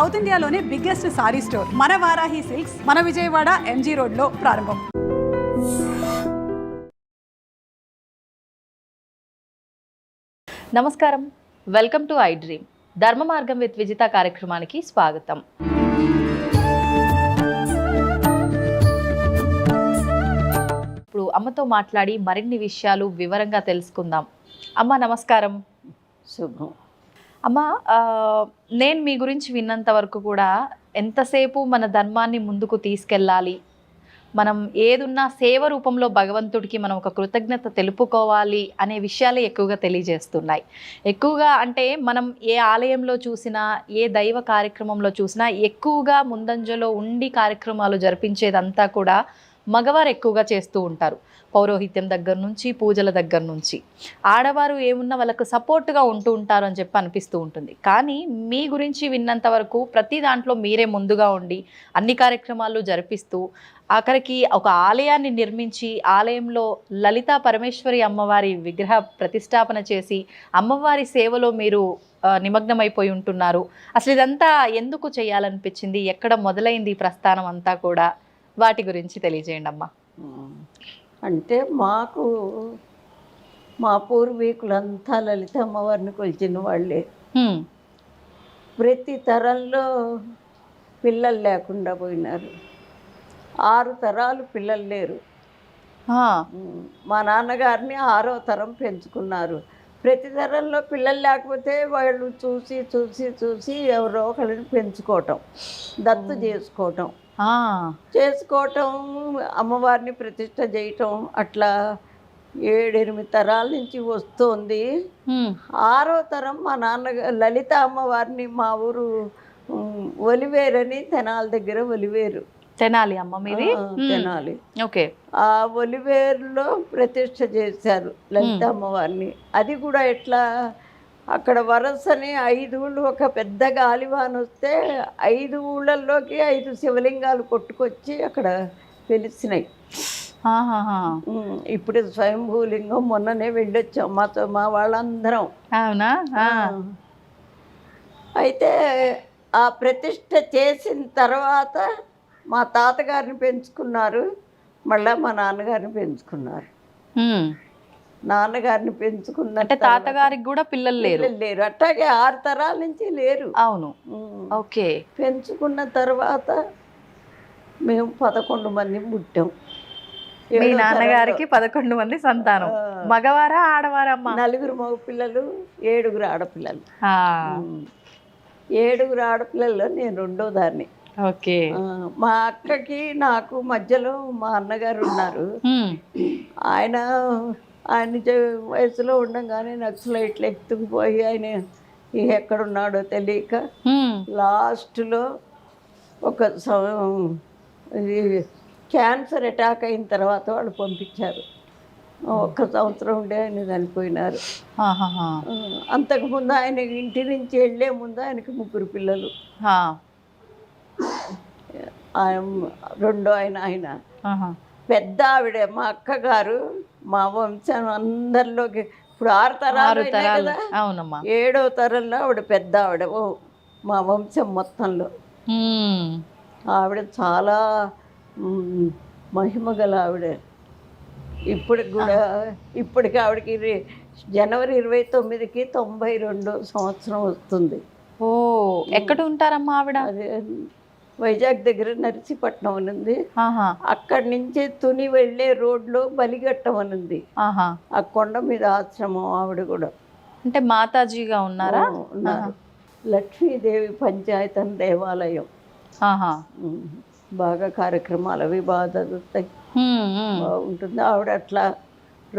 South ఇండియాలోనే biggest sorry store మన Varahi silks మన విజయవాడ ఎంజీ రోడ్లో ప్రారంభం. నమస్కారం, వెల్కమ్ టు ఐ డ్రీమ్. ధర్మ మార్గం విత్ విజిత కార్యక్రమానికి స్వాగతం. ఇప్పుడు అమ్మతో మాట్లాడి మరిన్ని విషయాలు వివరంగా తెలుసుకుందాం. అమ్మ నమస్కారం. శుభం. అమ్మ, నేను మీ గురించి విన్నంత వరకు కూడా ఎంతసేపు మన ధర్మాన్ని ముందుకు తీసుకెళ్ళాలి, మనం ఏదున్నా సేవ రూపంలో భగవంతుడికి మనం ఒక కృతజ్ఞత తెలుపుకోవాలి అనే విషయాలే ఎక్కువగా తెలియజేస్తున్నాయి. ఎక్కువగా అంటే మనం ఏ ఆలయంలో చూసినా, ఏ దైవ కార్యక్రమంలో చూసినా ఎక్కువగా ముందంజలో ఉండి కార్యక్రమాలు జరిపించేదంతా కూడా మగవారు ఎక్కువగా చేస్తూ ఉంటారు. పౌరోహిత్యం దగ్గర నుంచి, పూజల దగ్గర నుంచి. ఆడవారు ఏమున్నా వాళ్ళకు సపోర్ట్గా ఉంటూ ఉంటారు అని చెప్పి అనిపిస్తూ ఉంటుంది. కానీ మీ గురించి విన్నంత వరకు ప్రతి దాంట్లో మీరే ముందుగా ఉండి అన్ని కార్యక్రమాలు జరిపిస్తూ ఆఖరికి ఒక ఆలయాన్ని నిర్మించి ఆలయంలో లలితా పరమేశ్వరి అమ్మవారి విగ్రహ ప్రతిష్టాపన చేసి అమ్మవారి సేవలో మీరు నిమగ్నమైపోయి ఉంటున్నారు. అసలు ఇదంతా ఎందుకు చేయాలనిపించింది? ఎక్కడ మొదలైంది ఈ ప్రస్థానం అంతా కూడా? వాటి గురించి తెలియజేయండి అమ్మా. అంటే మాకు మా పూర్వీకులంతా లలిత అమ్మవారిని కొలిచిన వాళ్ళే. ప్రతి తరంలో పిల్లలు లేకుండా పోయినారు. 6 తరాలు పిల్లలు లేరు. మా నాన్నగారిని 6వ తరం పెంచుకున్నారు. ప్రతి తరంలో పిల్లలు లేకపోతే వాళ్ళు చూసి చూసి చూసి ఎవరో ఒకరిని పెంచుకోవటం, దత్తు చేసుకోవటం, అమ్మవారిని ప్రతిష్ట చేయటం, అట్లా 7-8 తరాల నుంచి వస్తుంది. 6వ తరం మా నాన్నగారు లలిత అమ్మవారిని మా ఊరు ఒలివేరని, తెనాలి దగ్గర ఒలివేరు. తెనాలి అమ్మ మీది? తెనాలి. ఓకే. ఆ ఒలివేరులో ప్రతిష్ట చేశారు లలిత అమ్మవారిని. అది కూడా ఎట్లా, అక్కడ వరసని 5 ఊళ్ళు, ఒక పెద్ద గాలివాన వస్తే 5 ఊళ్ళల్లోకి 5 శివలింగాలు కొట్టుకొచ్చి అక్కడ వెలిసినాయి. ఇప్పుడు స్వయంభూలింగం మొన్ననే వెళ్ళొచ్చాం మా వాళ్ళందరం. అవునా? అయితే ఆ ప్రతిష్ట చేసిన తర్వాత మా తాతగారిని పెంచుకున్నారు, మళ్ళీ మా నాన్నగారిని పెంచుకున్నారు. నాన్నగారిని పెంచుకున్న తాతగారికి కూడా పిల్లలు లేరు. అట్లాగే 6 తరాల నుంచి లేరు. అవును. ఓకే. పెంచుకున్న తర్వాత మేము 11 మంది పుట్టాం. మీ నాన్నగారికి 11 మంది సంతానం. మగవారా ఆడవారమ్మా? 4 మగ పిల్లలు, 7 ఆడపిల్లలు. 7 ఆడపిల్లల్లో నేను 2వ దాన్ని. ఓకే. మా అక్కకి నాకు మధ్యలో మా అన్నగారు ఉన్నారు. ఆయన వయసులో ఉండగానే నక్సలైట్లు ఎత్తుకుపోయి ఆయన ఎక్కడున్నాడో తెలియక లాస్ట్లో ఒక క్యాన్సర్ అటాక్ అయిన తర్వాత వాళ్ళు పంపించారు. 1 సంవత్సరం ఉండే ఆయన చనిపోయినారు. అంతకుముందు ఆయన ఇంటి నుంచి వెళ్ళే ముందు ఆయనకి 3 పిల్లలు. రెండో ఆయన పెద్ద ఆవిడ మా అక్కగారు. మా వంశం అందరిలోకి ఇప్పుడు 6 తరాలు కదా. అవునమ్మా. 7వ తరంలో ఆవిడ పెద్ద ఆవిడ మా వంశం మొత్తంలో. ఆవిడ చాలా మహిమ గల ఆవిడ. ఇప్పటికి ఆవిడకి జనవరి 29కి 92వ సంవత్సరం వస్తుంది. ఓ, ఎక్కడ ఉంటారమ్మా ఆవిడ? వైజాగ్ దగ్గర నర్సీపట్నం అని ఉంది. అక్కడి నుంచి తుని వెళ్ళే రోడ్లో బలిఘట్టం అని ఉంది. ఆ కొండ మీద ఆశ్రమం ఆవిడ కూడా. అంటే మాతాజీగా ఉన్నారా? ఉన్నారు. లక్ష్మీదేవి పంచాయతన్ దేవాలయం. బాగా కార్యక్రమాలు అవి బాగా జరుగుతాయి, బాగుంటుంది. ఆవిడ అట్లా.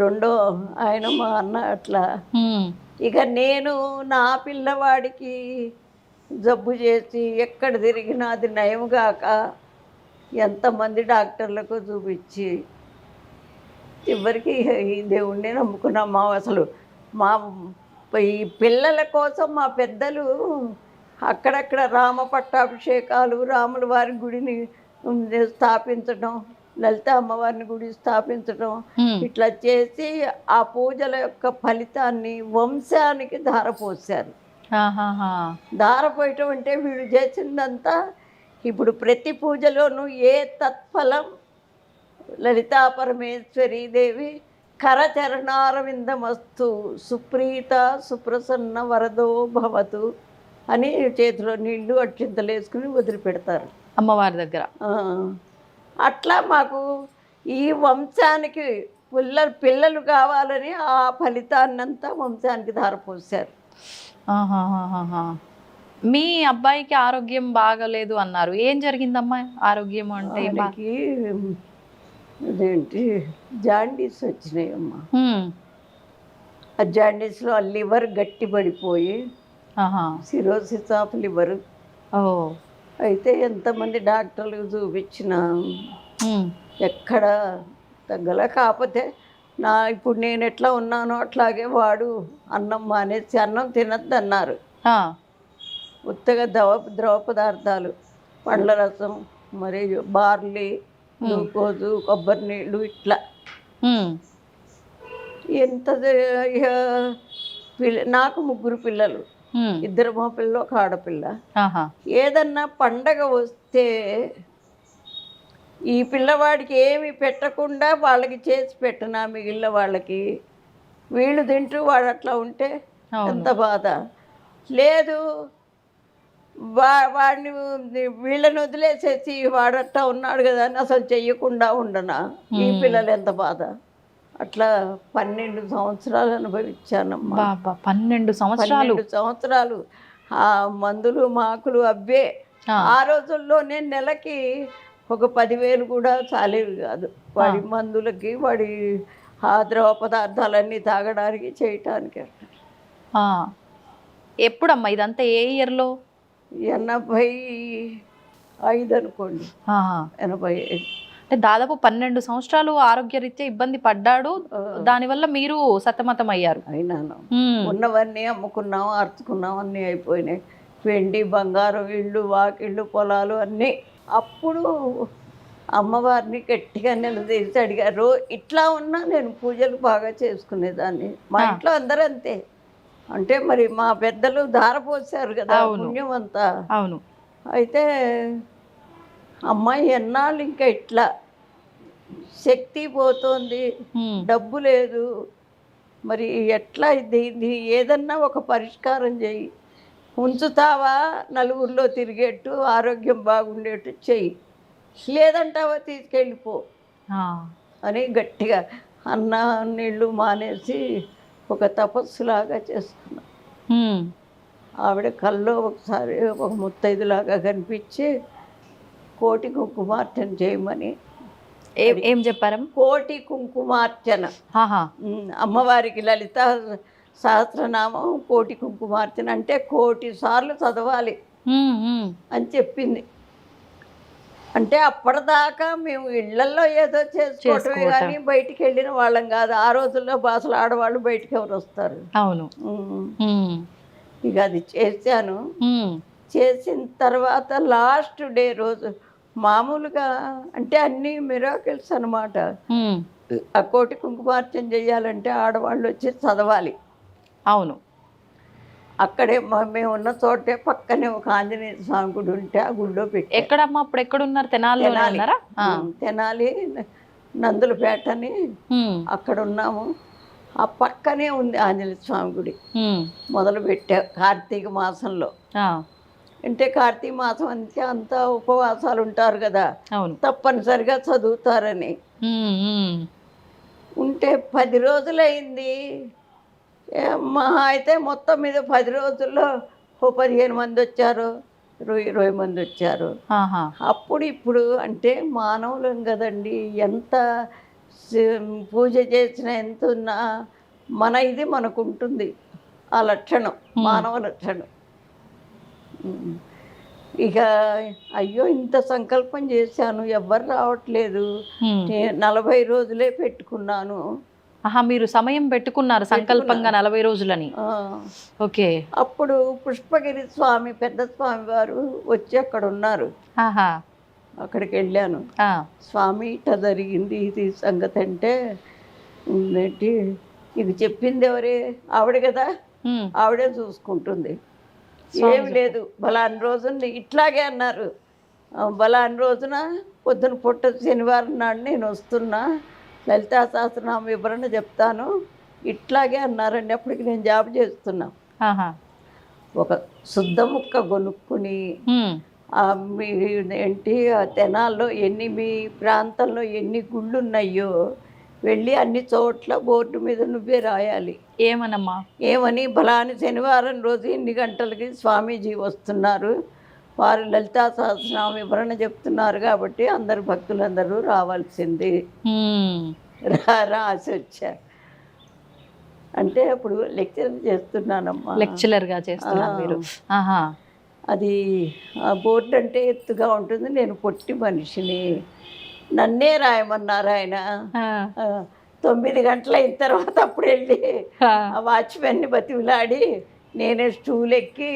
రెండో ఆయన మా అన్న అట్లా. ఇక నేను నా పిల్లవాడికి జబ్బు చేసి ఎక్కడ తిరిగినా అది నయంగాక ఎంతమంది డాక్టర్లకు చూపించి చివరికి ఈ దేవుణ్ణి నమ్ముకున్నాం. అసలు మా ఈ పిల్లల కోసం మా పెద్దలు అక్కడక్కడ రామ పట్టాభిషేకాలు, రాముల వారి గుడిని స్థాపించడం, లలిత అమ్మవారిని గుడి స్థాపించడం, ఇట్లా చేసి ఆ పూజల యొక్క ఫలితాన్ని వంశానికి ధారపోసారు. ఆహాహా. దార పోయటం అంటే వీడు చేసిందంతా ఇప్పుడు ప్రతి పూజలోనూ ఏ తత్ఫలం లలితా పరమేశ్వరీ దేవి కరచరణారవిందమస్తు సుప్రీత సుప్రసన్న వరదో భవతు అని చేతిలో నీళ్లు అక్షింతలు వేసుకుని వదిలిపెడతారు అమ్మవారి దగ్గర. అట్లా మాకు ఈ వంశానికి పిల్లలు కావాలని ఆ ఫలితాన్నంతా వంశానికి ధారపోసారు. ఆహాహాహా. మీ అబ్బాయికి ఆరోగ్యం బాగలేదు అన్నారు, ఏం జరిగిందమ్మా? ఆరోగ్యం అంటే ఆయనకి అదేంటి జాండీస్ వచ్చినాయమ్మా. ఆ జాండీస్లో ఆ లివర్ గట్టి పడిపోయి సిరోసిస్ ఆఫ్ లివర్. అయితే ఎంతమంది డాక్టర్లకు చూపించినా ఎక్కడ తగ్గల. కాకపోతే ఇప్పుడు నేను ఎట్లా ఉన్నానో అట్లాగే వాడు అన్నం మానేసి అన్నం తినద్దు అన్నారు. ఉత్తగా ద్రవ పదార్థాలు, పండ్ల రసం, మరియు బార్లీ, గ్లూకోజు, కొబ్బరి నీళ్ళు ఇట్లా. ఎంత నాకు 3 పిల్లలు, 2 మా పిల్లలు, 1 ఆడపిల్ల. ఏదన్నా పండగ వస్తే ఈ పిల్లవాడికి ఏమి పెట్టకుండా వాళ్ళకి చేసి పెట్టినా మిగిలిన వాళ్ళకి వీళ్ళు తింటూ వాడు అట్లా ఉంటే ఎంత బాధ. లేదు వాడిని వీళ్ళని వదిలేసేసి వాడు అట్లా ఉన్నాడు కదా అని అసలు చెయ్యకుండా ఉండనా, ఈ పిల్లలు ఎంత బాధ. అట్లా 12 సంవత్సరాలు అనుభవించానమ్మా. 12 సంవత్సరాలు ఆ మందులు మాకులు అవ్వే. ఆ రోజుల్లోనే నెలకి ఒక 10,000 కూడా చాలేవి కాదు వాడి మందులకి, వాడి ఆ ద్రవ పదార్థాలన్నీ తాగడానికి చేయటానికి. ఎప్పుడమ్మా ఇదంతా? ఏ ఇయర్లో? 85 అనుకోండి, 85. అంటే దాదాపు 12 సంవత్సరాలు ఆరోగ్యరీత్యా ఇబ్బంది పడ్డాడు, దానివల్ల మీరు సతమతం అయ్యారు. అయినాను. ఉన్నవన్నీ అమ్ముకున్నాం, అర్చుకున్నాం, అన్నీ అయిపోయినాయి. వెండి బంగారం, ఇళ్ళు వాకిళ్ళు పొలాలు అన్నీ. అప్పుడు అమ్మవారిని గట్టిగా నిలదీసి అడిగారు. ఇట్లా ఉన్నా నేను పూజలు బాగా చేసుకునేదాన్ని. మా ఇంట్లో అందరూ అంతే. అంటే మరి మా పెద్దలు ధారపోసారు కదా పుణ్యం అంతా. అవును. అయితే అమ్మాయి ఎన్నాళ్ళు ఇంకా ఇట్లా శక్తి పోతుంది, డబ్బు లేదు, మరి ఎట్లా ఇది ఏదన్నా ఒక పరిష్కారం చెయ్యి, ఉంచుతావా నలుగురిలో తిరిగేట్టు, ఆరోగ్యం బాగుండేట్టు చెయ్యి, లేదంటావా తీసుకెళ్ళిపో అని గట్టిగా అన్న నీళ్ళు మానేసి ఒక తపస్సులాగా చేసుకున్నా. ఆవిడ కల్లో ఒకసారి ఒక ముత్తైదులాగా కనిపించి కోటి కుంకుమార్చన చేయమని. ఏం చెప్పారమ్మ? కోటి కుంకుమార్చన. అమ్మవారికి లలిత సహస్రనామం కోటి కుంకుమార్చన అంటే 1,000 సార్లు చదవాలి అని చెప్పింది. అంటే అప్పటిదాకా మేము ఇళ్లలో ఏదో చేసుకోవటమే కానీ బయటికి వెళ్ళిన వాళ్ళం కాదు. ఆ రోజుల్లో అసలు ఆడవాళ్ళు బయటికి ఎవరు వస్తారు? అవును. ఇక అది చేశాను. చేసిన తర్వాత లాస్ట్ డే రోజు మామూలుగా అంటే అన్ని మిరాకిల్స్ అనమాట. ఆ కోటి కుంకుమార్చన చేయాలంటే ఆడవాళ్ళు వచ్చి చదవాలి. అవును. అక్కడే మేము ఉన్న చోటే పక్కనే ఒక ఆంజనేయ స్వామి గుడి ఉంటే ఆ గుడిలో పెట్టి. ఎక్కడమ్మా అప్పుడు ఎక్కడున్నారు? తెనాలి నందులపేటని అక్కడ ఉన్నాము. ఆ పక్కనే ఉంది ఆంజనేయ స్వామి గుడి. మొదలు పెట్టా కార్తీక మాసంలో. అంటే కార్తీక మాసం అంతే అంతా ఉపవాసాలు ఉంటారు కదా, తప్పనిసరిగా చదువుతారని. ఉంటే 10 రోజులైంది. మహా అయితే మొత్తం మీద 10 రోజుల్లో 15 మంది వచ్చారు, 20 మంది వచ్చారు. అప్పుడు ఇప్పుడు అంటే మానవులం కదండి, ఎంత పూజ చేసినా ఎంత ఉన్నా మన ఇది మనకు ఉంటుంది. ఆ లక్షణం మానవ లక్షణం. ఇక అయ్యో ఇంత సంకల్పం చేశాను, ఎవ్వరు రావట్లేదు, 40 రోజులే పెట్టుకున్నాను. మీరు సమయం పెట్టుకున్నారు సంకల్పంగా 40 రోజులని. ఓకే. అప్పుడు పుష్పగిరి స్వామి పెద్ద స్వామి వారు వచ్చి అక్కడ ఉన్నారు. అక్కడికి వెళ్ళాను. స్వామి ఇట్లా జరిగింది ఇది సంగతి అంటే, ఇది చెప్పింది ఎవరే? ఆవిడ కదా, ఆవిడే చూసుకుంటుంది. ఏమి లేదు. బలాని రోజున ఇట్లాగే అన్నారు. బలాని రోజున పొద్దున పుట్ట శనివారం నాడు నేను వస్తున్నా, లలితా సహస్రనామ వివరణ చెప్తాను, ఇట్లాగే అన్నారండి. అప్పటికి నేను జాబ్ చేస్తున్నా. ఆహా. ఒక శుద్ధ ముక్క కొనుక్కుని మీ ఏంటి ఆ తెనాల్లో మీ ప్రాంతంలో ఎన్ని గుళ్ళు ఉన్నాయో వెళ్ళి అన్ని చోట్ల బోర్డు మీద నువ్వే రాయాలి. ఏమనమ్మా? ఏమని, బలాని శనివారం రోజు ఇన్ని గంటలకి స్వామీజీ వస్తున్నారు, వారు లలితా సహస్రనామ వివరణ చెప్తున్నారు కాబట్టి అందరు భక్తులందరూ రావాల్సింది. రాసి వచ్చారు. అంటే అప్పుడు లెక్చర్ చేస్తున్నానమ్మా. లెక్చరర్గా చేస్తున్నారు మీరు. ఆహా. అది ఆ బోర్డు అంటే ఎత్తుగా ఉంటుంది, నేను పొట్టి మనిషిని, నన్నే రాయమన్నారు ఆయన. 9 గంటలు అయిన తర్వాత అప్పుడు వెళ్ళి ఆ వాచ్మెన్ని బతిలాడి నేనే స్టూల్ ఎక్కి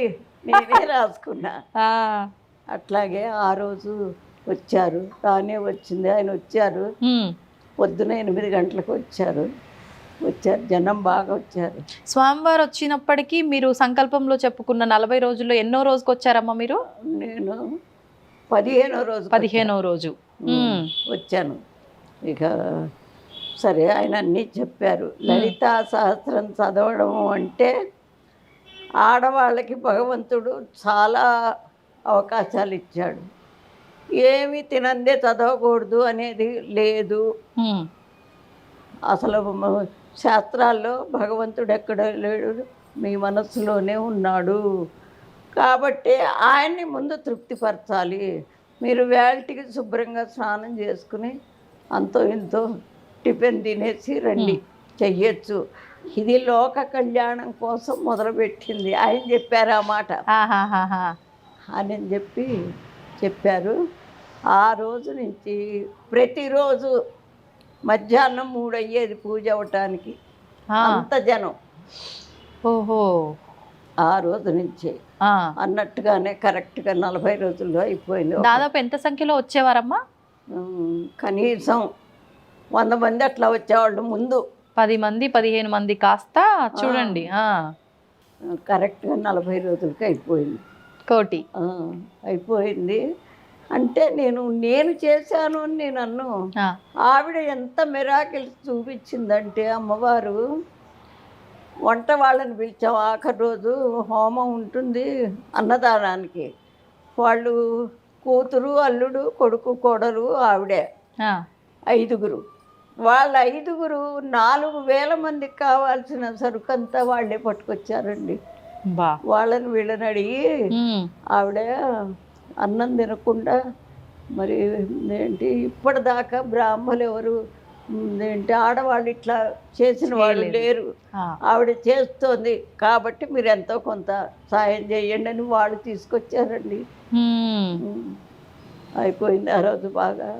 నేనే రాసుకున్నా. అట్లాగే ఆ రోజు వచ్చారు, రానే వచ్చింది. ఆయన వచ్చారు, పొద్దున 8 గంటలకు వచ్చారు. జనం బాగా వచ్చారు. స్వామివారు వచ్చినప్పటికీ మీరు సంకల్పంలో చెప్పుకున్న 40 రోజుల్లో ఎన్నో రోజుకి వచ్చారమ్మా మీరు? నేను 15వ రోజు. 15వ రోజు వచ్చాను. ఇక సరే, ఆయన అన్నీ చెప్పారు. లలితా సహస్రం చదవడం అంటే ఆడవాళ్ళకి భగవంతుడు చాలా అవకాశాలు ఇచ్చాడు. ఏమి తినందే చదవకూడదు అనేది లేదు. అసలు శాస్త్రాల్లో భగవంతుడు ఎక్కడ లేడు, మీ మనస్సులోనే ఉన్నాడు. కాబట్టి ఆయన్ని ముందు తృప్తిపరచాలి. మీరు వేళటికి శుభ్రంగా స్నానం చేసుకుని అంతో ఇంతో టిఫిన్ తినేసి రండి, చెయ్యొచ్చు. ఇది లోక కళ్యాణం కోసం మొదలుపెట్టింది. ఆయన చెప్పారు ఆ మాట. అని చెప్పారు. ఆ రోజు నుంచి ప్రతిరోజు మధ్యాహ్నం 3 అయ్యేది పూజ అవ్వటానికి, అంత జనం. ఓహో. ఆ రోజు నుంచి అన్నట్టుగానే కరెక్ట్గా 40 రోజుల్లో అయిపోయింది. దాదాపు ఎంత సంఖ్యలో వచ్చేవారమ్మా? కనీసం 100 మంది అట్లా వచ్చేవాళ్ళు. ముందు 10 మంది 15 మంది కాస్త చూడండి. కరెక్ట్గా 40 రోజులకి అయిపోయింది. కోటి అయిపోయింది. అంటే నేను చేశాను అని నేను అన్ను. ఆవిడ ఎంత మిరాకిల్స్ చూపించిందంటే, అమ్మవారు వంట వాళ్ళని పిలిచాం. ఆఖరి రోజు హోమం ఉంటుంది అన్నదానానికి. వాళ్ళు కూతురు, అల్లుడు, కొడుకు, కోడలు, ఆవిడే 5గురు. వాళ్ళ 5గురు 4000 మందికి కావాల్సిన సరుకంతా వాళ్ళే పట్టుకొచ్చారండి. వాళ్ళని వీళ్ళని అడిగి ఆవిడ అన్నం తినకుండా, మరి ఏంటి ఇప్పటిదాకా బ్రాహ్మలు ఎవరు ఏంటి ఆడవాళ్ళు ఇట్లా చేసిన వాళ్ళు లేరు, ఆవిడ చేస్తోంది కాబట్టి మీరు ఎంతో కొంత సాయం చేయండి అని వాళ్ళు తీసుకొచ్చారండి. అయిపోయింది ఆ రోజు. బాగా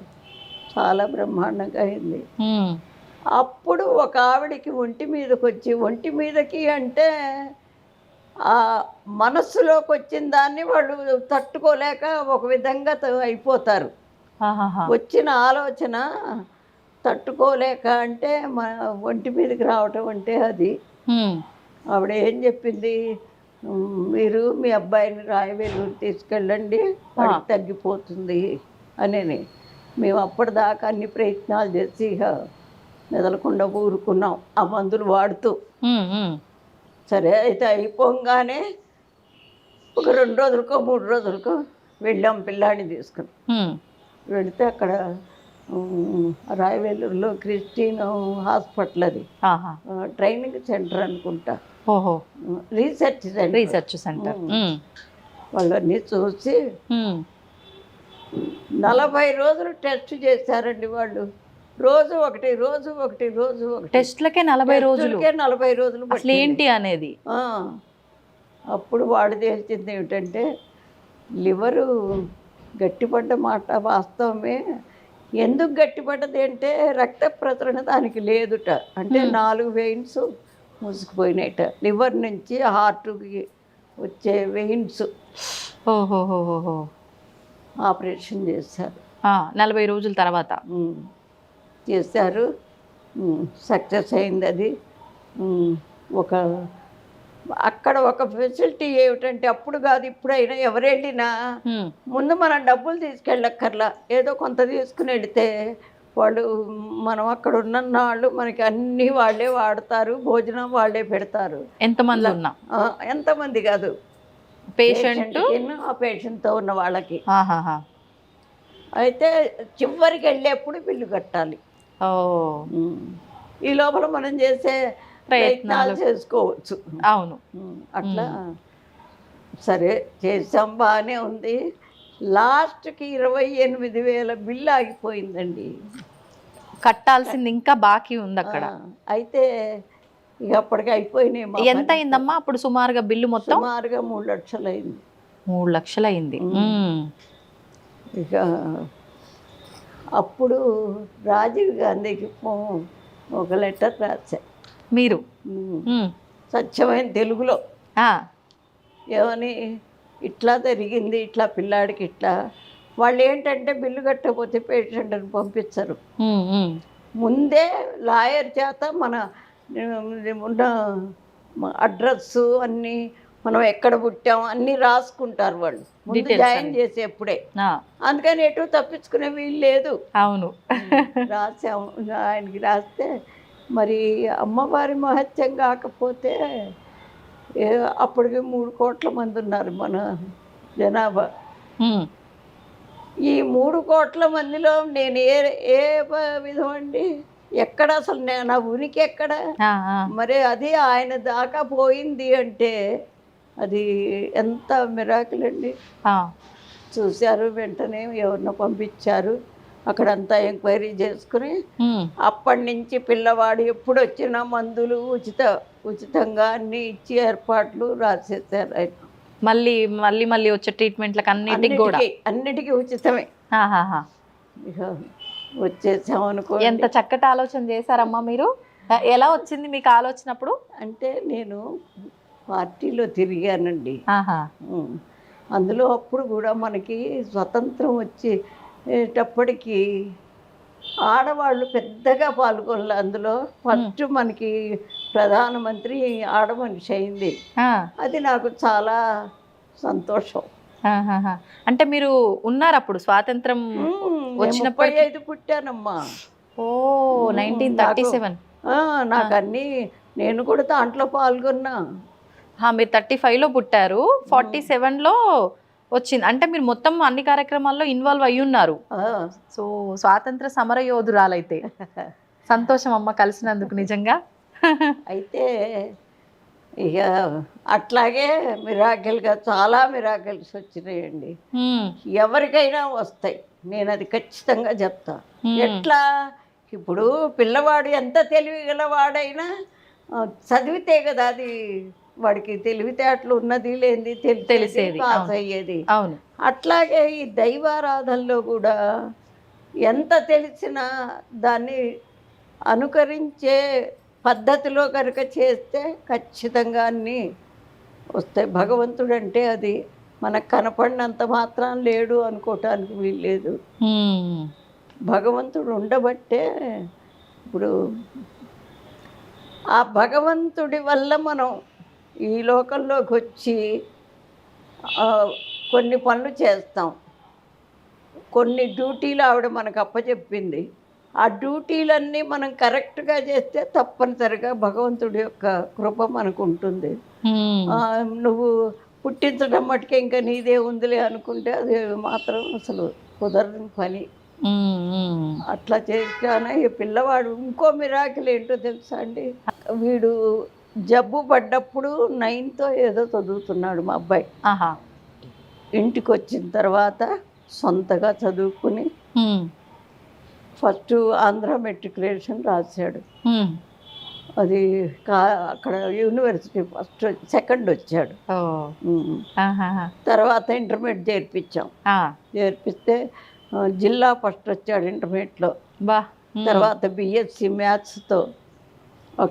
చాలా బ్రహ్మాండంగా అయింది. అప్పుడు ఒక ఆవిడకి ఒంటి మీదకి అంటే ఆ మనస్సులోకి వచ్చిన దాన్ని వాళ్ళు తట్టుకోలేక ఒక విధంగా అయిపోతారు. వచ్చిన ఆలోచన తట్టుకోలేక అంటే ఒంటి మీదకి రావటం అంటే అది. ఆవిడ ఏం చెప్పింది, మీరు మీ అబ్బాయిని రాయవేలూరు తీసుకెళ్ళండి, వాడికి తగ్గిపోతుంది అని. మేము అప్పటిదాకా అన్ని ప్రయత్నాలు చేసి ఇక మెదలకుండా ఊరుకున్నాం ఆ మందులు వాడుతూ. సరే, అయితే అయిపోగానే ఒక 2 రోజులకో 3 రోజులకో వెళ్ళాం పిల్లాడిని తీసుకుని. వెళితే అక్కడ రాయవేలూరులో క్రిస్టియన్ హాస్పిటల్, అది ట్రైనింగ్ సెంటర్ అనుకుంటా, రీసెర్చ్ సెంటర్. వాళ్ళన్నీ చూసి 40 రోజులు టెస్ట్ చేశారండి వాళ్ళు. రోజు ఒకటి. టెస్ట్లకే 40 రోజులు. 40 రోజులు అసలు ఏంటి అనేది. అప్పుడు వాడు తేల్చింది ఏమిటంటే, లివరు గట్టిపడ్డ మాట వాస్తవమే. ఎందుకు గట్టిపడ్డది అంటే రక్త ప్రసరణ దానికి లేదుట. అంటే 4 వెయిన్స్ మూసుకుపోయినాయట. లివర్ నుంచి హార్ట్కి వచ్చే వెయిన్స్. ఓహోహోహో. ఆపరేషన్ చేశారు 40 రోజుల తర్వాత. చేశారు, సక్సెస్ అయింది అది. ఒక అక్కడ ఒక ఫెసిలిటీ ఏమిటంటే అప్పుడు కాదు ఇప్పుడైనా ఎవరు వెళ్ళినా ముందు మనం డబ్బులు తీసుకెళ్ళక్కర్లా, ఏదో కొంత తీసుకుని వెళితే వాళ్ళు మనం అక్కడ ఉన్న వాళ్ళు మనకి అన్నీ వాళ్ళే వాడతారు, భోజనం వాళ్ళే పెడతారు. ఎంతమంది ఉన్నా ఎంతమంది కాదు, పేషెంట్ ఆ పేషెంట్తో ఉన్న వాళ్ళకి. అయితే చివరికి వెళ్ళేప్పుడు బిల్లు కట్టాలి. ఈ లోపల మనం చేసే ప్రయత్నాలు చేసుకోవచ్చు. అవును, అట్లా సరే చేసాం, బాగానే ఉంది. లాస్ట్కి 28,000 బిల్లు ఆగిపోయిందండి. కట్టాల్సింది ఇంకా బాకీ ఉంది అక్కడ. అయితే ఇక అప్పటికి అయిపోయినాయి. ఎంత అయిందమ్మా అప్పుడు సుమారుగా బిల్లు? మొత్తం సుమారుగా 3 లక్షలు అయింది. 3 లక్షలు అయింది. ఇక అప్పుడు రాజీవ్ గాంధీకి ఒక లెటర్ రాశా మీరు, స్వచ్ఛమైన తెలుగులో. ఏమని, ఇట్లా జరిగింది, ఇట్లా పిల్లాడికి ఇట్లా. వాళ్ళు ఏంటంటే బిల్లు కట్టకపోతే పేషెంట్ని పంపించరు. ముందే లాయర్ చేత మన ఉన్న అడ్రస్సు అన్నీ, మనం ఎక్కడ పుట్టాము అన్నీ రాసుకుంటారు వాళ్ళు ముందు జాయిన్ చేసి ఎప్పుడే. అందుకని ఎటు తప్పించుకునే వీలు లేదు. అవును, రాసాము. ఆయనకి రాస్తే మరి అమ్మవారి మహత్యం కాకపోతే అప్పటికి 3 కోట్ల మంది ఉన్నారు మన జనాభా. ఈ 3 కోట్ల మందిలో నేను ఏ విధం అండి, ఎక్కడ అసలు నా ఉనికి ఎక్కడ? మరి అది ఆయన దాకా పోయింది అంటే అది ఎంత మిరాకిల్ అండి. చూశారు, వెంటనే ఎవరినో పంపించారు, అక్కడంతా ఎంక్వైరీ చేసుకుని అప్పటి నుంచి పిల్లవాడు ఎప్పుడు వచ్చినా మందులు ఉచితంగా అన్నీ ఇచ్చి ఏర్పాట్లు రాసేసారు ఆయన. మళ్ళీ మళ్ళీ మళ్ళీ వచ్చే ట్రీట్మెంట్లకు అన్నిటికీ ఉచితమే. ఇక వచ్చేసాం అనుకో. ఎంత చక్కటి ఆలోచన చేశారమ్మా మీరు. ఎలా వచ్చింది మీకు ఆలోచన అప్పుడు? అంటే నేను పార్టీలో తిరిగానండి. అందులో అప్పుడు కూడా మనకి స్వతంత్రం వచ్చేటప్పటికి ఆడవాళ్ళు పెద్దగా పాల్గొనలే. అందులో ఫస్ట్ మనకి ప్రధానమంత్రి ఆడమనిషి అయింది. అది నాకు చాలా సంతోషం. అంటే మీరు ఉన్నారు అప్పుడు స్వాతంత్రం వచ్చినప్పుడు? 35 పుట్టానమ్మా. 1937. నాకు అన్నీ, నేను కూడా దాంట్లో పాల్గొన్నా. మీరు 35లో పుట్టారు, 47లో వచ్చింది. అంటే మీరు మొత్తం అన్ని కార్యక్రమాల్లో ఇన్వాల్వ్ అయ్యి ఉన్నారు. సో స్వాతంత్ర సమర యోధురాలైతే. సంతోషం అమ్మ కలిసినందుకు నిజంగా. అయితే ఇక అట్లాగే మిరాకిల్గా చాలా మిరాకిల్స్ వచ్చినాయండి. ఎవరికైనా వస్తాయి, నేను అది ఖచ్చితంగా చెప్తా. ఎట్లా, ఇప్పుడు పిల్లవాడు ఎంత తెలివిగలవాడైనా చదివితే కదా అది వాడికి తెలివితేటలు ఉన్నది లేనిది తెలిసేది, పాస్ అయ్యేది. అవును, అట్లాగే ఈ దైవారాధనలో కూడా ఎంత తెలిసినా దాన్ని అనుకరించే పద్ధతిలో కనుక చేస్తే ఖచ్చితంగా అన్నీ వస్తాయి. భగవంతుడు అంటే అది మనకు కనపడినంత మాత్రం లేడు అనుకోవటానికి వీల్లేదు. భగవంతుడు ఉండబట్టే ఇప్పుడు ఆ భగవంతుడి వల్ల మనం ఈ లోకంలోకి వచ్చి కొన్ని పనులు చేస్తాం. కొన్ని డ్యూటీలు ఆవిడ మనకు అప్పచెప్పింది. ఆ డ్యూటీలన్నీ మనం కరెక్ట్గా చేస్తే తప్పనిసరిగా భగవంతుడి యొక్క కృప మనకు ఉంటుంది. నువ్వు పుట్టించడం మటుకే ఇంకా నీదే ఉందిలే అనుకుంటే అది మాత్రం అసలు కుదరని పని. అట్లా చేశాను. ఈ పిల్లవాడు ఇంకో మిరాకిల్ ఏంటో తెలుసా అండి, వీడు జబ్బు పడ్డప్పుడు 9th ఏదో చదువుతున్నాడు మా అబ్బాయి. ఇంటికి వచ్చిన తర్వాత సొంతగా చదువుకుని ఫస్ట్ ఆంధ్ర మెట్రికులేషన్ రాశాడు. అది అక్కడ యూనివర్సిటీ ఫస్ట్ సెకండ్ వచ్చాడు. తర్వాత ఇంటర్మీడియట్ చేర్పించాం. చేర్పిస్తే జిల్లా ఫస్ట్ వచ్చాడు ఇంటర్మీడియట్లో. తర్వాత బిఎస్సి మ్యాథ్స్తో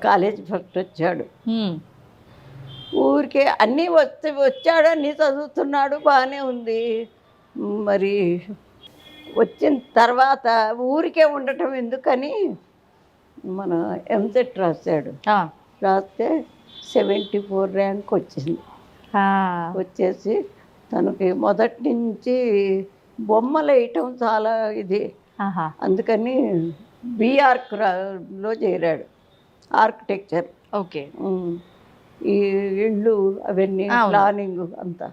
కాలేజ్ ఫస్ట్ వచ్చాడు. ఊరికే అన్నీ వచ్చాడు, అన్నీ చదువుతున్నాడు, బాగానే ఉంది. మరి వచ్చిన తర్వాత ఊరికే ఉండటం ఎందుకని మన ఎంసెట్ రాశాడు. రాస్తే 74 ర్యాంక్ వచ్చింది. ఆ, వచ్చేసి తనకి మొదటి నుంచి బొమ్మలు వేయటం చాలా ఇది, ఆహా, అందుకని లో చేరాడు, ఆర్కిటెక్చర్. ఓకే. ఈ ఇళ్ళు అవన్నీ అవును. ప్లానింగ్ అంతా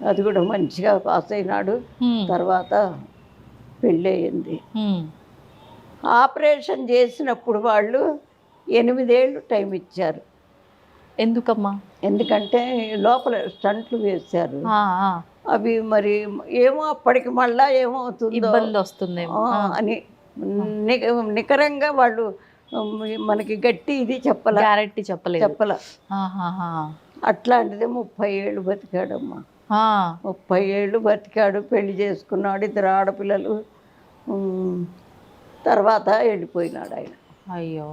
అది కూడా మంచిగా పాస్ అయినాడు. తర్వాత పెళ్ళి అయింది. ఆపరేషన్ చేసినప్పుడు వాళ్ళు 8 ఏళ్ళు టైం ఇచ్చారు. ఎందుకమ్మా? ఎందుకంటే లోపల స్టంట్లు వేశారు. ఆ, ఆ, అవి మరి ఏమో అప్పటికి మళ్ళా ఏమవుతుందో ఇబ్బంది వస్తుందేమో అని నికరంగా వాళ్ళు మనకి గట్టి ఇది గ్యారెంటీ చెప్పలేదు. ఆహాహా. అట్లాంటిది 30 ఏళ్ళు బతికాడమ్మా. ఆ, 30 ఏళ్ళు బతికాడు, పెళ్లి చేసుకున్నాడు, 2 ఆడపిల్లలు. తర్వాత వెళ్ళిపోయినాడు ఆయన. అయ్యో.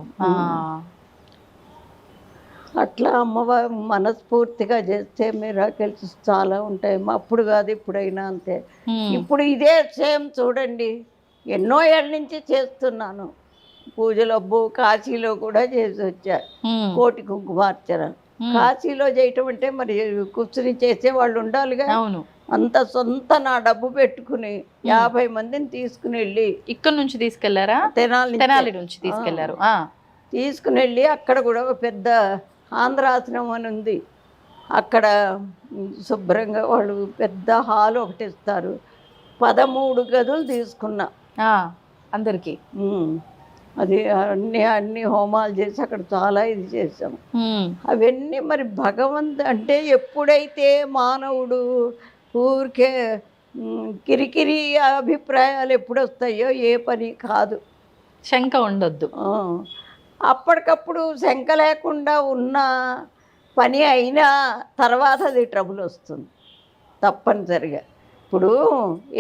అట్లా అమ్మవారు మనస్ఫూర్తిగా చేస్తే మిరాకిల్స్ చాలా ఉంటాయమ్మా. అప్పుడు కాదు ఇప్పుడైనా అంతే. ఇప్పుడు ఇదే సేమ్ చూడండి, ఎన్నో ఏళ్ళ నుంచి చేస్తున్నాను పూజలు. అబ్బో కాశీలో కూడా చేసి వచ్చా, కోటి కుంకుమార్చన. కాశీలో చేయటం అంటే మరి కూర్చుని చేసే వాళ్ళు ఉండాలిగా. అవును. అంత సొంత నా డబ్బు పెట్టుకుని 50 మందిని తీసుకుని వెళ్ళి, ఇక్కడ నుంచి తీసుకెళ్లారా? తెనాలి నుంచి తీసుకెళ్లారు. తీసుకుని వెళ్ళి అక్కడ కూడా ఒక పెద్ద ఆంధ్రాశ్రమం అని ఉంది, అక్కడ శుభ్రంగా వాళ్ళు పెద్ద హాల్ ఒకటి ఇస్తారు. 13 గదులు తీసుకున్నా అందరికి. అది అన్ని హోమాలు చేసి అక్కడ చాలా ఇది చేసాం. అవన్నీ మరి అంటే ఎప్పుడైతే మానవుడు ఊరికే కిరికిరి అభిప్రాయాలు ఎప్పుడు వస్తాయో ఏ పని కాదు, శంక ఉండొద్దు. అప్పటికప్పుడు శంక లేకుండా ఉన్న పని అయినా తర్వాత అది ట్రబుల్ వస్తుంది తప్పనిసరిగా. ఇప్పుడు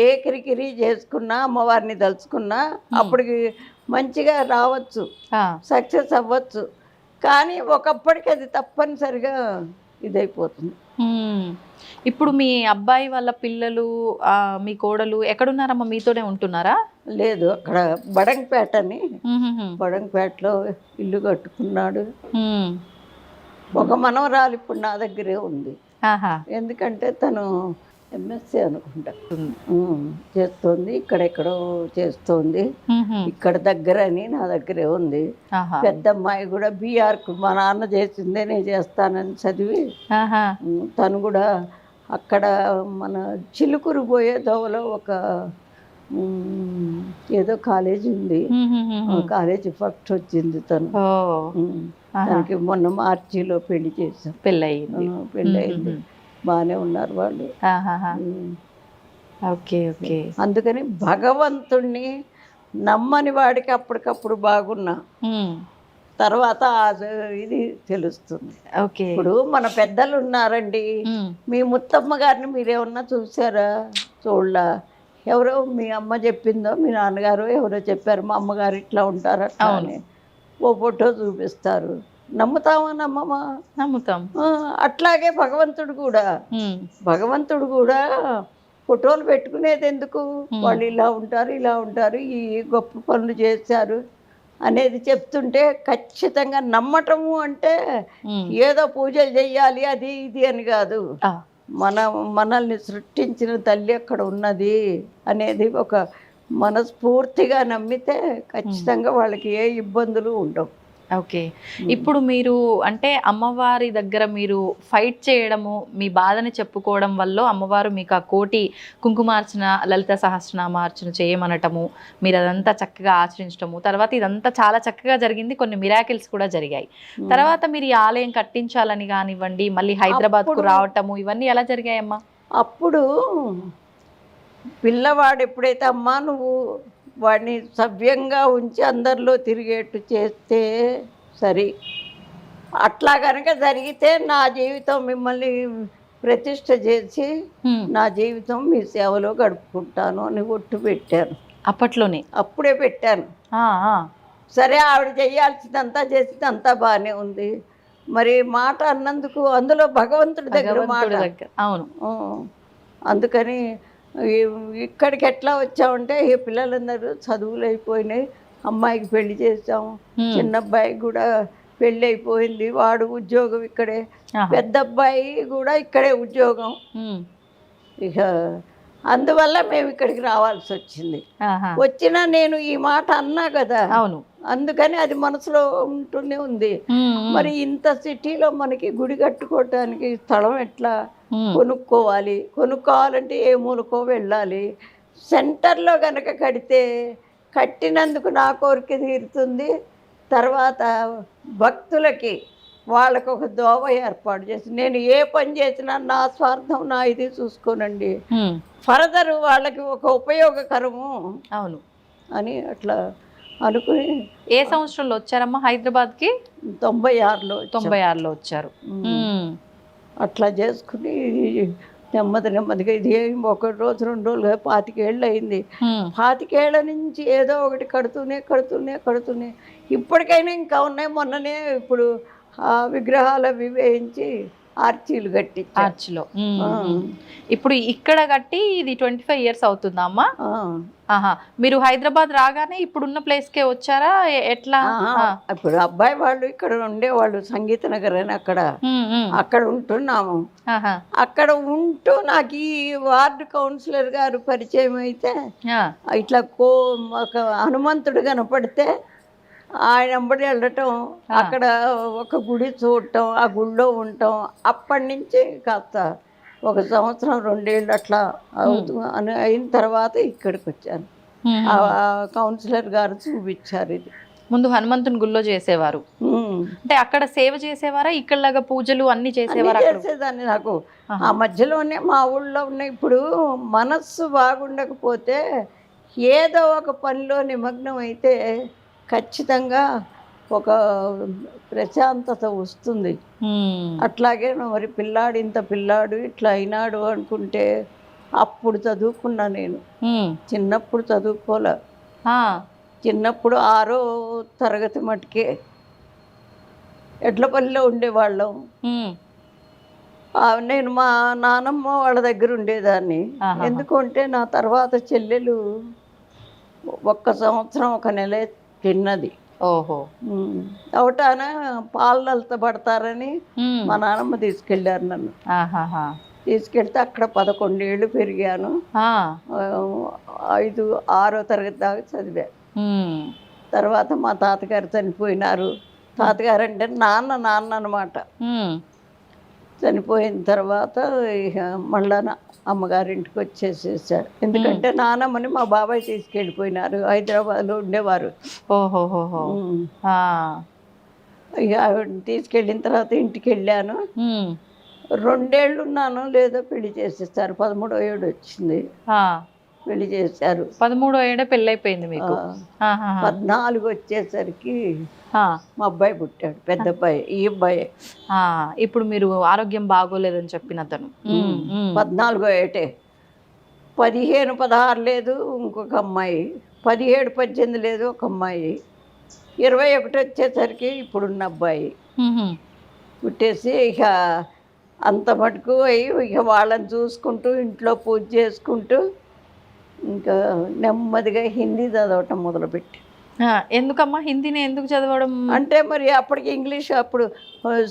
ఏ కిరికిరి చేసుకున్నా అమ్మవారిని తలుచుకున్నా అప్పటికి మంచిగా రావచ్చు, సక్సెస్ అవ్వచ్చు. కానీ ఒకప్పటికి అది తప్పనిసరిగా ఇదైపోతుంది. ఇప్పుడు మీ అబ్బాయి వాళ్ళ పిల్లలు, మీ కోడలు ఎక్కడున్నారమ్మా? మీతోనే ఉంటున్నారా? లేదు, అక్కడ బడంగపేటని, బడంగపేటలో ఇల్లు కట్టుకున్నాడు. ఒక మనవరాలు ఇప్పుడు నా దగ్గరే ఉంది. ఎందుకంటే తను ఎంఎస్సీ అనుకుంటా చేస్తోంది, ఇక్కడెక్కడో చేస్తోంది. ఇక్కడ దగ్గర అని నా దగ్గరే ఉంది. పెద్ద అమ్మాయి కూడా బీఆర్కు మా నాన్న చేసిందే నేను చేస్తానని చదివి తను కూడా అక్కడ మన చిలుకూరు పోయే దోవలో ఒక ఏదో కాలేజీ ఉంది, కాలేజీ ఫస్ట్ వచ్చింది తను. తనకి మొన్న మార్చిలో పెళ్లి చేసాం. పెళ్ళయింది, బాగానే ఉన్నారు వాళ్ళు. Okay, okay. అందుకని భగవంతుణ్ణి నమ్మని వాడికి అప్పటికప్పుడు బాగున్నా తర్వాత ఇది తెలుస్తుంది. ఇప్పుడు మన పెద్దలు ఉన్నారండి, మీ ముత్తమ్మ గారిని మీరేమన్నా చూసారా? చూడలా. ఎవరో మీ అమ్మ చెప్పిందో, మీ నాన్నగారు ఎవరో చెప్పారు మా అమ్మగారు ఇట్లా ఉంటారు అట్లా అని ఓ ఫోటో చూపిస్తారు. నమ్ముతామా నమ్మమా? నమ్ముతాం. అట్లాగే భగవంతుడు కూడా ఫోటోలు పెట్టుకునేది ఎందుకు? వాళ్ళు ఇలా ఉంటారు, ఈ గొప్ప పనులు చేశారు అనేది చెప్తుంటే ఖచ్చితంగా నమ్మటము అంటే ఏదో పూజలు చెయ్యాలి అది ఇది అని కాదు. మనల్ని సృష్టించిన తల్లి అక్కడ ఉన్నది అనేది ఒక మనస్ఫూర్తిగా నమ్మితే ఖచ్చితంగా వాళ్ళకి ఏ ఇబ్బందులు ఉండవు. ఓకే. ఇప్పుడు మీరు అంటే అమ్మవారి దగ్గర మీరు ఫైట్ చేయడము, మీ బాధని చెప్పుకోవడం వల్ల అమ్మవారు మీకు ఆ కోటి కుంకుమార్చన, లలిత సహస్రనామార్చన చేయమనటము, మీరు అదంతా చక్కగా ఆచరించడము, తర్వాత ఇదంతా చాలా చక్కగా జరిగింది. కొన్ని మిరాకిల్స్ కూడా జరిగాయి. తర్వాత మీరు ఈ ఆలయం కట్టించాలని కానివ్వండి, మళ్ళీ హైదరాబాద్కు రావటము, ఇవన్నీ ఎలా జరిగాయమ్మా? అప్పుడు పిల్లవాడు ఎప్పుడైతే అమ్మా నువ్వు వాడిని సవ్యంగా ఉంచి అందరిలో తిరిగేట్టు చేస్తే సరే, అట్లా కనుక జరిగితే నా జీవితం మిమ్మల్ని ప్రతిష్ట చేసి నా జీవితం మీ సేవలో గడుపుకుంటాను అని ఒట్టు పెట్టాను. అప్పుడే పెట్టాను. సరే, ఆవిడ చేయాల్సిందంతా చేసిందంతా బాగానే ఉంది. మరి మాట అన్నందుకు అందులో భగవంతుడి దగ్గర మాట. అవును. అందుకని ఇక్కడికి ఎట్లా వచ్చామంటే ఈ పిల్లలందరూ చదువులు అయిపోయినాయి, అమ్మాయికి పెళ్లి చేసాము, చిన్న అబ్బాయికి కూడా పెళ్ళి అయిపోయింది, వాడు ఉద్యోగం ఇక్కడే, ఆహా. పెద్ద అబ్బాయి కూడా ఇక్కడే ఉద్యోగం. ఉమ్. ఇక అందువల్ల మేము ఇక్కడికి రావాల్సి వచ్చింది. ఆహా. వచ్చినా నేను ఈ మాట అన్నా కదా, అవును. అందుకని అది మనసులో ఉంటూనే ఉంది. ఉమ్, ఉమ్, మరి ఇంత సిటీలో మనకి గుడి కట్టుకోవటానికి స్థలం ఎట్లా ఉమ్. కొనుక్కోవాలంటే ఏ మూలకో వెళ్ళాలి. సెంటర్లో కనుక కడితే కట్టినందుకు నా కోరిక తీరుతుంది, తర్వాత భక్తులకి వాళ్ళకు ఒక దోవ ఏర్పాటు చేసి, నేను ఏ పని చేసినా నా స్వార్థం నా ఇది చూసుకోనండి, ఉమ్. ఫర్దర్ వాళ్ళకి ఒక ఉపయోగకరము అవును. అని అట్లా అనుకుని ఏ సంవత్సరంలో వచ్చారమ్మా హైదరాబాద్కి? 96లో 96లో వచ్చారు. ఉమ్. అట్లా చేసుకుని నెమ్మదిగా ఇది ఏం ఒక రోజు 2 రోజులు 25 ఏళ్ళు అయింది. ఉమ్. 25 ఏళ్ల నుంచి ఏదో ఒకటి కడుతూనే ఇప్పటికైనా ఇంకా ఉన్నాయి. మొన్ననే ఇప్పుడు ఆ విగ్రహాలు అవి వేయించి ఆర్చీలు కట్టించారు. ఆర్చ్లో. ఇప్పుడు ఇక్కడ కట్టి ఇది 25 years అవుతుందా అమ్మా? ఆహా. మీరు హైదరాబాద్ రాగానే ఇప్పుడున్న ప్లేస్కే వచ్చారా? ఎట్లా? ఇప్పుడు అబ్బాయి వాళ్ళు ఇక్కడ ఉండేవాళ్ళు, సంగీత నగర్ అని, అక్కడ ఉంటున్నాము. అక్కడ ఉంటూ నాకు ఈ వార్డు కౌన్సిలర్ గారు పరిచయం అయితే, ఇట్లా ఒక హనుమంతుడు కనపడితే ఆయన వెంబడి వెళ్ళటం, అక్కడ ఒక గుడి చూడటం, ఆ గుడిలో ఉండటం, అప్పటి నుంచి కాస్త 1 సంవత్సరం 2 ఏళ్ళు అట్లా అని అయిన తర్వాత ఇక్కడికి వచ్చాను. ఆ కౌన్సిలర్ గారు చూపించారు ఇది. ముందు హనుమంతుని గుళ్ళో చేసేవారు అంటే అక్కడ సేవ చేసేవారా? ఇక్కడలాగా పూజలు అన్ని చేసేవారా? చేసేదాన్ని. నాకు ఆ మధ్యలోనే మా ఊళ్ళో ఉన్న, ఇప్పుడు మనస్సు బాగుండకపోతే ఏదో ఒక పనిలో నిమగ్నం అయితే ఖచ్చితంగా ఒక ప్రశాంతత వస్తుంది. అట్లాగే మరి ఇంత పిల్లాడు ఇట్లా అయినాడు అనుకుంటే, అప్పుడు చదువుకున్నా నేను. చిన్నప్పుడు చదువుకోలే, చిన్నప్పుడు 6వ తరగతి మటుకే ఎడ్లపల్లిలో ఉండేవాళ్ళం. నేను మా నానమ్మ వాళ్ళ దగ్గర ఉండేదాన్ని. ఎందుకంటే నా తర్వాత చెల్లెలు 1 సంవత్సరం 1 నెల తిన్నది. ఓహో. అవటాన పాలనలతో పడతారని మా నాన్నమ్మ తీసుకెళ్ళారు నన్ను. తీసుకెళ్తే అక్కడ 11 ఏళ్ళు పెరిగాను. 6వ తరగతి దాకా చదివా. తర్వాత మా తాతగారు చనిపోయినారు. తాతగారు అంటే నాన్న అన్నమాట. చనిపోయిన తర్వాత ఇక మళ్ళా అమ్మగారింటికి వచ్చేసేసారు. ఎందుకంటే నానమ్మని మా బాబాయ్ తీసుకెళ్ళిపోయినారు, హైదరాబాద్లో ఉండేవారు. ఓహోహోహో. ఇక ఆవిడని తీసుకెళ్ళిన తర్వాత ఇంటికి వెళ్ళాను. 2 ఏళ్ళు ఉన్నాను, లేదో పెళ్లి చేసేస్తారు. 13వ ఏడు వచ్చింది, పెళ్లి చేశారు. 13వ ఏడే పెళ్ళి అయిపోయింది మీకు? 14 వచ్చేసరికి మా అబ్బాయి పుట్టాడు, పెద్ద అబ్బాయి, ఈ అబ్బాయి. ఇప్పుడు మీరు ఆరోగ్యం బాగోలేదని చెప్పిన అతను 14వ ఏటే. 15, 16 లేదు ఇంకొక అమ్మాయి, 17, 18 లేదు ఒక అమ్మాయి, 21 వచ్చేసరికి ఇప్పుడున్న అబ్బాయి పుట్టేసి ఇక అంత మటుకు అయ్యి ఇక వాళ్ళని చూసుకుంటూ ఇంట్లో పూజ చేసుకుంటూ ఇంకా నెమ్మదిగా హిందీ చదవటం మొదలుపెట్టి. ఎందుకమ్మా హిందీని ఎందుకు చదవడం? అంటే మరి అప్పటికి ఇంగ్లీష్, అప్పుడు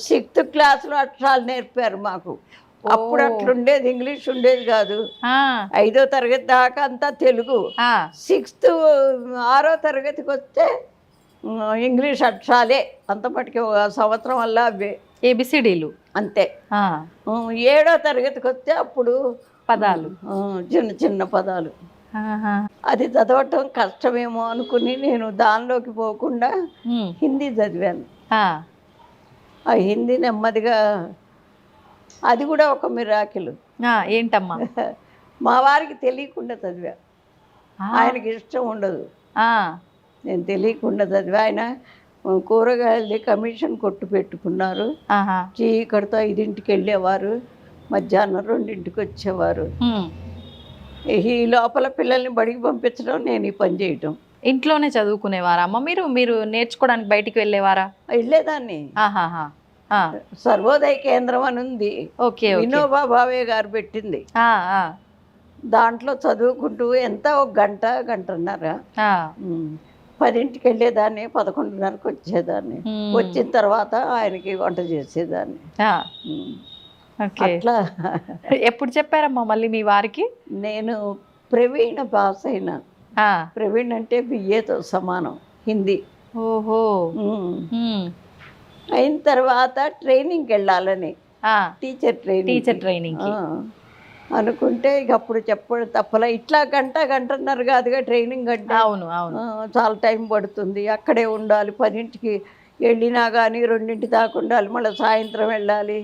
6th క్లాస్లో అక్షరాలు నేర్పారు మాకు. అప్పుడు అట్లుండేది, ఇంగ్లీష్ ఉండేది కాదు. 5వ తరగతి దాకా అంతా తెలుగు. 6వ తరగతికి వస్తే ఇంగ్లీష్ అక్షరాలే. అంత మటుకి 1 సంవత్సరం వల్ల అవే ABCDలు అంతే. 7వ తరగతికి వస్తే అప్పుడు పదాలు, చిన్న పదాలు. అది చదవటం కష్టమేమో అనుకుని నేను దానిలోకి పోకుండా హిందీ చదివాను. ఆ హిందీ నెమ్మదిగా, అది కూడా ఒక మిరాకిల్. ఏంటమ్మా? మా వారికి తెలియకుండా చదివా, ఆయనకి ఇష్టం ఉండదు, నేను తెలియకుండా చదివా. ఆయన కూరగాయలది కమిషన్ కొట్టు పెట్టుకున్నారు. చీకటితో 5ంటికి వెళ్ళేవారు, మధ్యాహ్నం 2ంటికి వచ్చేవారు. ఈ లోపల పిల్లల్ని బడికి పంపించడం, నేను ఈ పని చేయటం. ఇంట్లోనే చదువుకునేవారా అమ్మ మీరు? మీరు నేర్చుకోవడానికి బయటికి వెళ్ళేవారా? వెళ్ళేదాన్ని. సర్వోదయ కేంద్రం అని ఉంది, వినోబా భావే గారు పెట్టింది. దాంట్లో చదువుకుంటూ ఎంత 1 గంట, 1.5 10ంటికి వెళ్ళేదాన్ని, 11:30కి వచ్చేదాన్ని. వచ్చిన తర్వాత ఆయనకి వంట చేసేదాన్ని. ఉమ్. ఓకే. అట్లా ఎప్పుడు చెప్పారమ్మా మళ్ళీ మీ వారికి? నేను ప్రవీణ పాస్ అయినా. ఆ, ప్రవీణ్ అంటే బిఏతో సమానం, హిందీ. ఓహో. ఉమ్. అయిన తర్వాత ట్రైనింగ్కి వెళ్ళాలని, టీచర్ ట్రైనింగ్ అనుకుంటే ఇక అప్పుడు చెప్పడం తప్పలా. ఇట్లా గంటన్నర కాదుగా ట్రైనింగ్ అంటే. అవును అవును. చాలా టైం పడుతుంది, అక్కడే ఉండాలి. 10ంటికి వెళ్ళినా కానీ 2ంటి దాకా ఉండాలి, మళ్ళీ సాయంత్రం వెళ్ళాలి.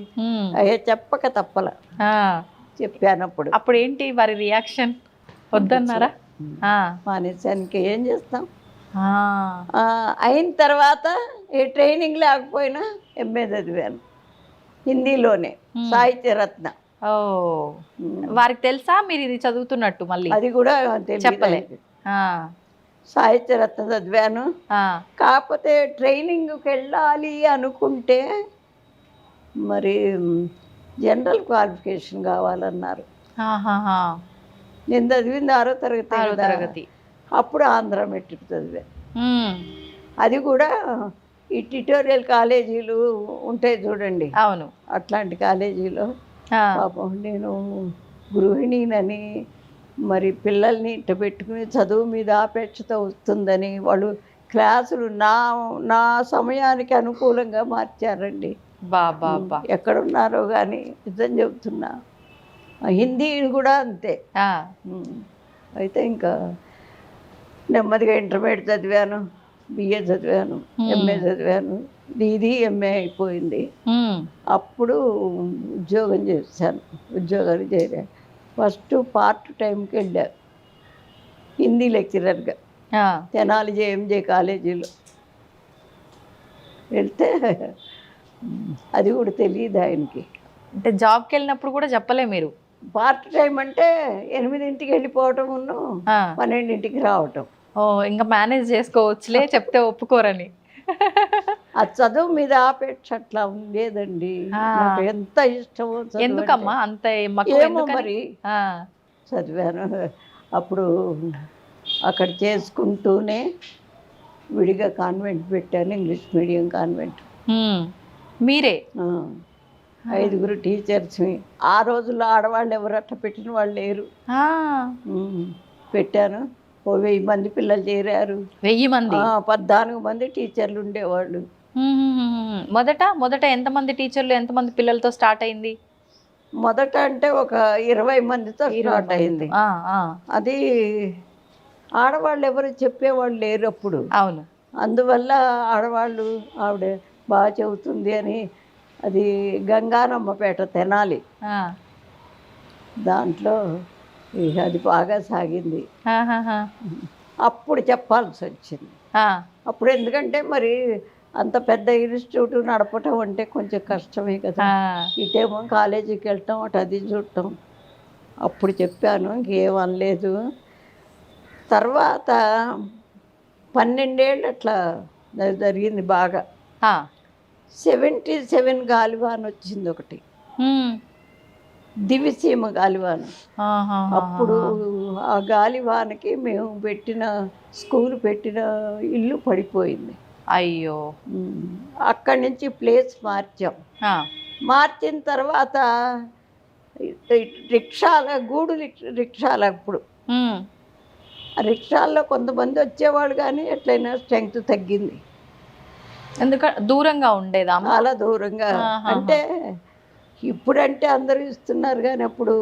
అయ్యే చెప్పక తప్పలా చెప్పాను. అప్పుడు ఏంటి వారి రియాక్షన్? వద్దన్నారా? మానేశానికి ఏం చేస్తాం. అయిన తర్వాత ఏ ట్రైనింగ్ లేకపోయినా ఎంఏ చదివాను హిందీలోనే, సాహిత్యరత్న. ఓ, వారికి తెలుసా మీరు ఇది చదువుతున్నట్టు? మళ్ళీ అది కూడా చెప్పలే. సాహిత్యరత్న చదివాను. కాకపోతే ట్రైనింగ్కి వెళ్ళాలి అనుకుంటే మరి జనరల్ క్వాలిఫికేషన్ కావాలన్నారు. నేను చదివింది 6వ తరగతి. అప్పుడు ఆంధ్ర మెట్రిక్ చదివాను. అది కూడా ఈ ట్యుటోరియల్ కాలేజీలు ఉంటాయి చూడండి, అవును, అట్లాంటి కాలేజీలో. పాపం నేను గృహిణినని, మరి పిల్లల్ని ఇట్ట పెట్టుకుని చదువు మీద ఆపేక్షత వస్తుందని వాళ్ళు క్లాసులు నా సమయానికి అనుకూలంగా మార్చారండి. బాబా ఎక్కడున్నారో కానీ నిజం చెబుతున్నా. హిందీ కూడా అంతే. అయితే ఇంకా నెమ్మదిగా ఇంటర్మీడియట్ చదివాను, బిఏ చదివాను, ఎంఏ చదివాను. ఇది ఎంఏ అయిపోయింది. అప్పుడు ఉద్యోగం చేశాను. ఉద్యోగాలు చేరాను. ఫస్ట్ పార్ట్ టైంకి వెళ్ళాను హిందీ లెక్చరర్గా తెనాలి జేఎంజే కాలేజీలో. వెళ్తే అది కూడా తెలియదు ఆయనకి. అంటే జాబ్కి వెళ్ళినప్పుడు కూడా చెప్పలే మీరు? పార్ట్ టైం అంటే 8ంటికి వెళ్ళిపోవటం, 12ంటికి రావటం. ఓ, ఇంకా మేనేజ్ చేసుకోవచ్చులే చెప్తే ఒప్పుకోరని. ఆ చదువు మీద ఆపేక్ష అట్లా ఉండేదండి. నాకు ఎంత ఇష్టమో. ఎందుకమ్మా అంత? ఏమో మరి చదివాను. అప్పుడు అక్కడ చేసుకుంటూనే విడిగా కాన్వెంట్ పెట్టాను, ఇంగ్లీష్ మీడియం కాన్వెంట్. మీరే? 5గురు టీచర్స్ని. ఆ రోజుల్లో ఆడవాళ్ళు ఎవరు అట్లా పెట్టిన వాళ్ళు లేరు. పెట్టాను. 1000 మంది పిల్లలు చేరారు. 1000 మంది? 14 మంది టీచర్లు ఉండేవాళ్ళు. మొదట ఎంతమంది టీచర్లు, ఎంతమంది పిల్లలతో స్టార్ట్ అయింది? మొదట అంటే ఒక 20 మందితో స్టార్ట్ అయింది. అది ఆడవాళ్ళు ఎవరు చెప్పేవాళ్ళు లేరు అప్పుడు. అవును. అందువల్ల ఆడవాళ్ళు ఆవిడ బాగా చెబుతుంది అని, అది గంగానమ్మపేట తెనాలి, దాంట్లో అది బాగా సాగింది. అప్పుడు చెప్పాల్సి వచ్చింది. అప్పుడు ఎందుకంటే మరి అంత పెద్ద ఇన్స్టిట్యూట్ నడపటం అంటే కొంచెం కష్టమే కదా. ఇటేమో కాలేజీకి వెళ్ళటం, అటు అది చూడటం. అప్పుడు చెప్పాను, ఇంకేమనలేదు. తర్వాత 12 ఏళ్ళు అట్లా జరిగింది బాగా. 77 గాలివాన్ వచ్చింది ఒకటి, దివిసీమ గాలివాన్. అప్పుడు ఆ గాలివానకి మేము పెట్టిన స్కూల్ పెట్టిన ఇల్లు పడిపోయింది. అయ్యో. అక్కడి నుంచి ప్లేస్ మార్చాం. మార్చిన తర్వాత రిక్షాల గూడు రిక్షాలు. అప్పుడు రిక్షాల్లో కొంతమంది వచ్చేవాళ్ళు, కానీ ఎట్లయినా స్ట్రెంగ్త్ తగ్గింది. ఎందుకంటే దూరంగా ఉండేదా? చాలా దూరంగా. అంటే ఇప్పుడంటే అందరూ ఇస్తున్నారు, కానీ అప్పుడు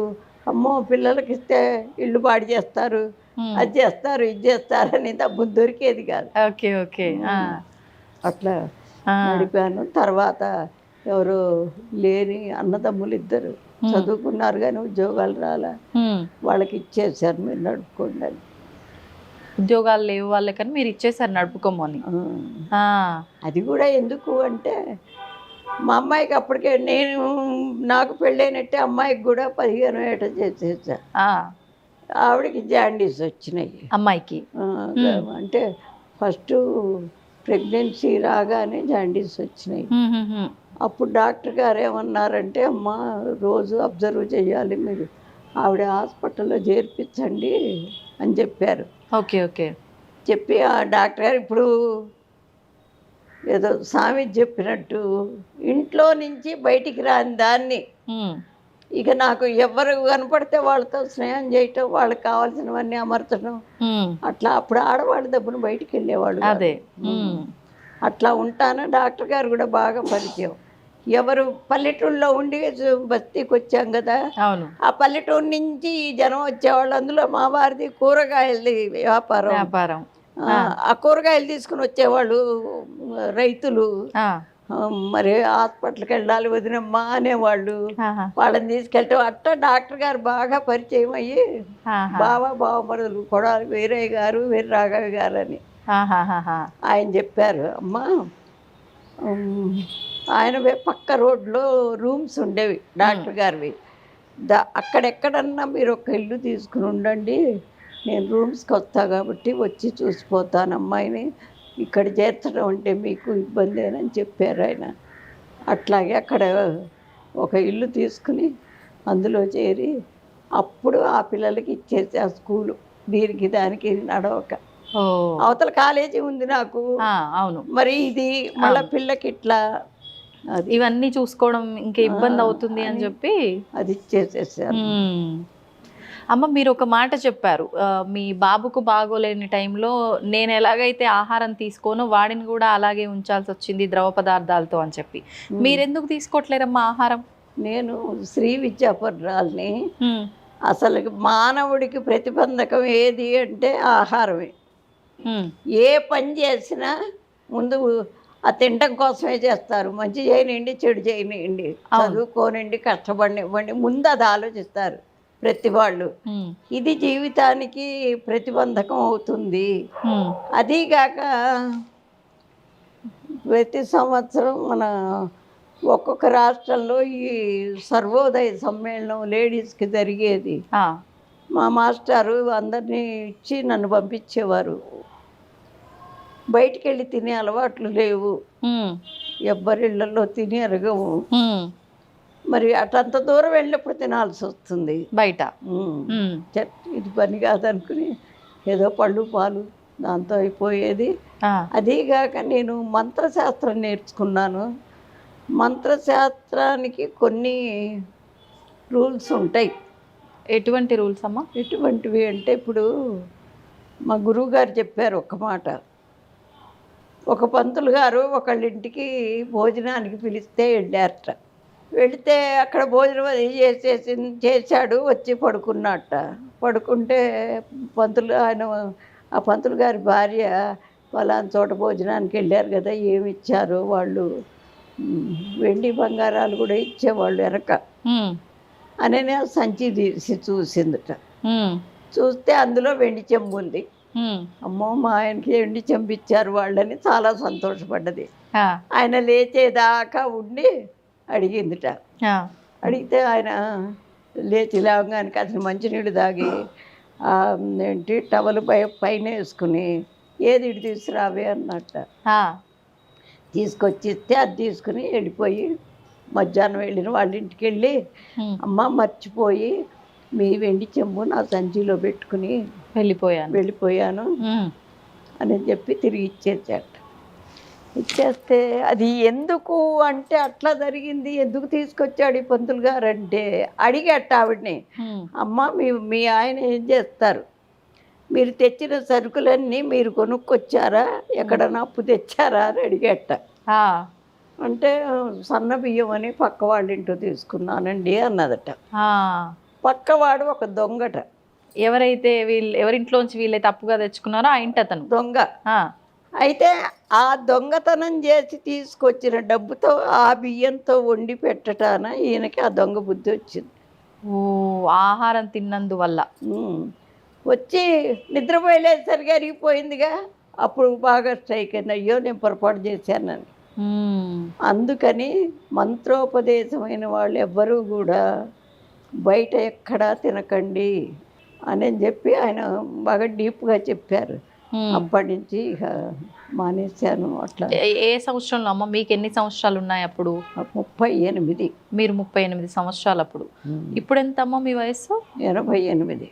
అమ్మో పిల్లలకి ఇస్తే ఇల్లు పాడు చేస్తారు, అది చేస్తారు, ఇది చేస్తారు అని డబ్బు దొరికేది కాదు. Okay okay. అట్లా నడిపాను. తర్వాత ఎవరు లేని అన్నదమ్ములు 2 చదువుకున్నారు కానీ ఉద్యోగాలు రాలా, వాళ్ళకి ఇచ్చేసారు, మీరు నడుపుకోండి అని. ఉద్యోగాలు లేవు వాళ్ళకని మీరు ఇచ్చేసారు నడుపుకోమని. అది కూడా ఎందుకు అంటే మా అమ్మాయికి అప్పటికే నాకు పెళ్ళైనట్టే అమ్మాయికి కూడా 15 ఏట చేసేసా. ఆవిడకి జాండీస్ వచ్చినాయి అమ్మాయికి. అంటే ఫస్ట్ ప్రెగ్నెన్సీ రాగానే జాండీస్ వచ్చినాయి. అప్పుడు డాక్టర్ గారు ఏమన్నారంటే, అమ్మ రోజు అబ్జర్వ్ చేయాలి మీరు, ఆవిడ హాస్పిటల్లో చేర్పించండి అని చెప్పారు. Okay okay. చెప్పి ఆ డాక్టర్ గారు ఇప్పుడు ఏదో స్వామి చెప్పినట్టు ఇంట్లో నుంచి బయటికి రాని దాన్ని ఉమ్, ఇక నాకు ఎవరు కనపడితే వాళ్ళతో స్నేహం చేయటం, వాళ్ళకి కావాల్సినవన్నీ అమర్చడం, ఉమ్, అట్లా అప్పుడు ఆడవాళ్ళ దెబ్బను బయటికి వెళ్ళేవాళ్ళు కాదు. అదే ఉమ్, అట్లా ఉంటాను. డాక్టర్ గారు కూడా బాగా పరిచయం. ఎవరు పల్లెటూరులో ఉండి బస్తీకి వచ్చాం కదా, అవును ఆ పల్లెటూరు నుంచి ఈ జనం వచ్చేవాళ్ళు. అందులో మా వారిది కూరగాయలది వ్యాపారం. వ్యాపారం. ఆ కూరగాయలు తీసుకుని వచ్చేవాళ్ళు రైతులు. ఆ, మరి హాస్పిటల్కి వెళ్ళాలి వదినమ్మా అనేవాళ్ళు. ఆహా, వాళ్ళని తీసుకెళ్ళటం అట్లా డాక్టర్ గారు బాగా పరిచయం అయ్యి ఆహా, బావమరుదులు కూడా వీరయ్య గారు, వీర రాఘవ గారు అని ఆహాహాహా. ఆయన చెప్పారు. అమ్మా ఆయన పక్క రోడ్లో రూమ్స్ ఉండేవి డాక్టర్ గారివి. అక్కడెక్కడన్నా మీరు ఒక ఇల్లు తీసుకుని ఉండండి, నేను రూమ్స్కి వస్తా కాబట్టి వచ్చి చూసిపోతాను అమ్మాయిని, ఇక్కడ చేర్చడం అంటే మీకు ఇబ్బందేనని చెప్పారు ఆయన. అట్లాగే అక్కడ ఒక ఇల్లు తీసుకుని అందులో చేరి అప్పుడు ఆ పిల్లలకి ఇచ్చేసి ఆ స్కూలు దీనికి దానికి నడవక. ఓ, అవతల కాలేజీ ఉంది నాకు, అవును. మరి ఇది మళ్ళీ పిల్లకి ఇట్లా అది ఇవన్నీ చూసుకోవడం ఇంకా ఇబ్బంది అవుతుంది అని చెప్పి అది ఇచ్చేసేసారు. అమ్మ మీరు ఒక మాట చెప్పారు, మీ బాబుకు బాగోలేని టైంలో నేను ఎలాగైతే ఆహారం తీసుకోనో వాడిని కూడా అలాగే ఉంచాల్సి వచ్చింది ద్రవ పదార్థాలతో అని చెప్పి. మీరెందుకు తీసుకోవట్లేరమ్మా ఆహారం? నేను శ్రీ విద్యాపరురాల్ని. అసలు మానవుడికి ప్రతిబంధకం ఏది అంటే ఆహారమే. ఏ పని చేసినా ముందు ఆ తినడం కోసమే చేస్తారు. మంచి చేయనివ్వండి, చెడు చేయనివ్వండి, చదువుకోనివ్వండి, కష్టపడినివ్వండి, ముందు అది ఆలోచిస్తారు ప్రతి వాళ్ళు. ఇది జీవితానికి ప్రతిబంధకం అవుతుంది. అదీగాక ప్రతి సంవత్సరం మన ఒక్కొక్క రాష్ట్రంలో ఈ సర్వోదయ సమ్మేళనం లేడీస్కి జరిగేది. మా మాస్టారు అందరినీ ఇచ్చి నన్ను పంపించేవారు. బయటికి వెళ్ళి తినే అలవాట్లు లేవు, ఎవ్వరిళ్లలో తిని ఎరగవు. మరి అటంత దూరం వెళ్ళినప్పుడు తినాల్సి వస్తుంది బయట. ఇది పని కాదనుకుని ఏదో పళ్ళు పాలు దాంతో అయిపోయేది. అదీగాక నేను మంత్రశాస్త్రం నేర్చుకున్నాను. మంత్రశాస్త్రానికి కొన్ని రూల్స్ ఉంటాయి. ఎటువంటి రూల్స్ అమ్మా? ఎటువంటివి అంటే ఇప్పుడు మా గురువుగారు చెప్పారు ఒక మాట. ఒక పంతులు గారు ఒకళ్ళింటికి భోజనానికి పిలిస్తే వెళ్ళారట. వెళితే అక్కడ భోజనం అది చేశాడు, వచ్చి పడుకున్నట్ట. పడుకుంటే ఆ పంతులు గారి భార్య వాళ్ళని చోట భోజనానికి వెళ్ళారు కదా, ఏమి ఇచ్చారు వాళ్ళు, వెండి బంగారాలు కూడా ఇచ్చేవాళ్ళు వెనక అనే సంచి తీసి చూసిందట. చూస్తే అందులో వెండి చెంబు ఉంది. అమ్మో మా ఆయనకి వెండి చెంబు ఇచ్చారు వాళ్ళని చాలా సంతోషపడ్డది. ఆయన లేచేదాకా ఉండి అడిగిందిట. అడిగితే ఆయన లేచి లేవగానే అసలు మంచినీళ్ళు తాగి ఏంటి టవల్ పైన వేసుకుని ఏది ఇటు తీసుకురావే అన్నట్ట. తీసుకొచ్చి ఇస్తే అది తీసుకుని వెళ్ళిపోయి మధ్యాహ్నం వెళ్ళిన వాళ్ళ ఇంటికి వెళ్ళి, అమ్మ మర్చిపోయి మీ వెండి చెంబు నా సంచిలో పెట్టుకుని వెళ్ళిపోయాను అని చెప్పి తిరిగి ఇచ్చేసాట. ఇచ్చేస్తే అది ఎందుకు అంటే అట్లా జరిగింది, ఎందుకు తీసుకొచ్చాడు ఈ పంతులు గారు అంటే అడిగట్ట ఆవిడని. అమ్మ మీ ఆయన ఏం చేస్తారు, మీరు తెచ్చిన సరుకులన్నీ మీరు కొనుక్కొచ్చారా, ఎక్కడన్నా అప్పు తెచ్చారా అని అడిగట్ట. అంటే సన్న బియ్యం అని పక్క వాళ్ళ ఇంట్లో తీసుకున్నానండి అన్నదట. పక్కవాడు ఒక దొంగట. ఎవరైతే ఎవరింట్లోంచి వీళ్ళైతే అప్పుగా తెచ్చుకున్నారో ఆ ఇంటి అతను దొంగ. అయితే ఆ దొంగతనం చేసి తీసుకొచ్చిన డబ్బుతో ఆ బియ్యంతో వండి పెట్టటాన ఈయనకి ఆ దొంగ బుద్ధి వచ్చింది. ఆహారం తిన్నందువల్ల వచ్చి నిద్రపోయలేసరికి అరిగిపోయిందిగా. అప్పుడు బాగా స్ట్రైక్ అయింది, అయ్యో నేను పొరపాటు చేశానని. అందుకని మంత్రోపదేశమైన వాళ్ళు ఎవ్వరూ కూడా బయట ఎక్కడా తినకండి అని చెప్పి ఆయన బాగా డీప్గా చెప్పారు. అప్పటి నుంచి ఇక మానేశాను. అట్లా. ఏ సంవత్సరంలో అమ్మ? మీకు ఎన్ని సంవత్సరాలు ఉన్నాయి అప్పుడు? 38. మీరు 38 సంవత్సరాలు అప్పుడు. ఇప్పుడు ఎంత అమ్మ మీ వయసు? 88.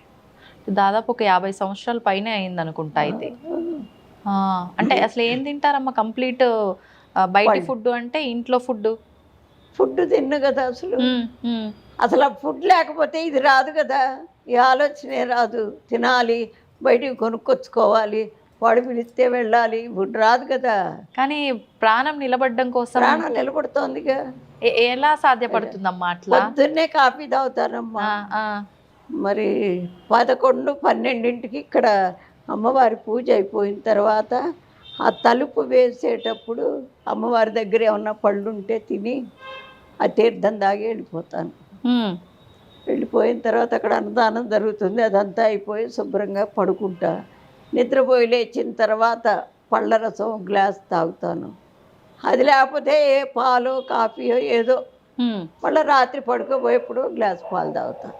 దాదాపు ఒక 50 సంవత్సరాల పైనే అయింది అనుకుంటా అయితే. ఆ, అంటే అసలు ఏం తింటారమ్మా కంప్లీట్ బయట ఫుడ్ అంటే ఇంట్లో ఫుడ్? ఫుడ్ తిన్ను కదా అసలు ఆ ఫుడ్ లేకపోతే ఇది రాదు కదా, ఈ ఆలోచనే రాదు. తినాలి, బయటికి కొనుక్కొచ్చుకోవాలి, వాడు పిలిస్తే వెళ్ళాలి, ఫుడ్ రాదు కదా. కానీ ప్రాణం నిలబడడం కోసం ప్రాణం నిలబడుతోందిగా. ఎలా సాధ్యపడుతుందమ్మా అట్లా? పొద్దున్నే కాఫీ తాగుతానమ్మా. మరి 11, 12ంటికి ఇక్కడ అమ్మవారి పూజ అయిపోయిన తర్వాత ఆ తలుపు వేసేటప్పుడు అమ్మవారి దగ్గర ఏమన్నా పళ్ళు ఉంటే తిని ఆ తీర్థం దాగి వెళ్ళిపోతాను. వెళ్ళిపోయిన తర్వాత అక్కడ అన్నదానం జరుగుతుంది, అదంతా అయిపోయి శుభ్రంగా పడుకుంటా. నిద్రపోయి లేచిన తర్వాత పళ్ళ రసం గ్లాస్ తాగుతాను. అది లేకపోతే ఏ పాలు కాఫీయో ఏదో. మళ్ళీ రాత్రి పడుకోబోయేప్పుడు గ్లాస్ పాలు తాగుతాను.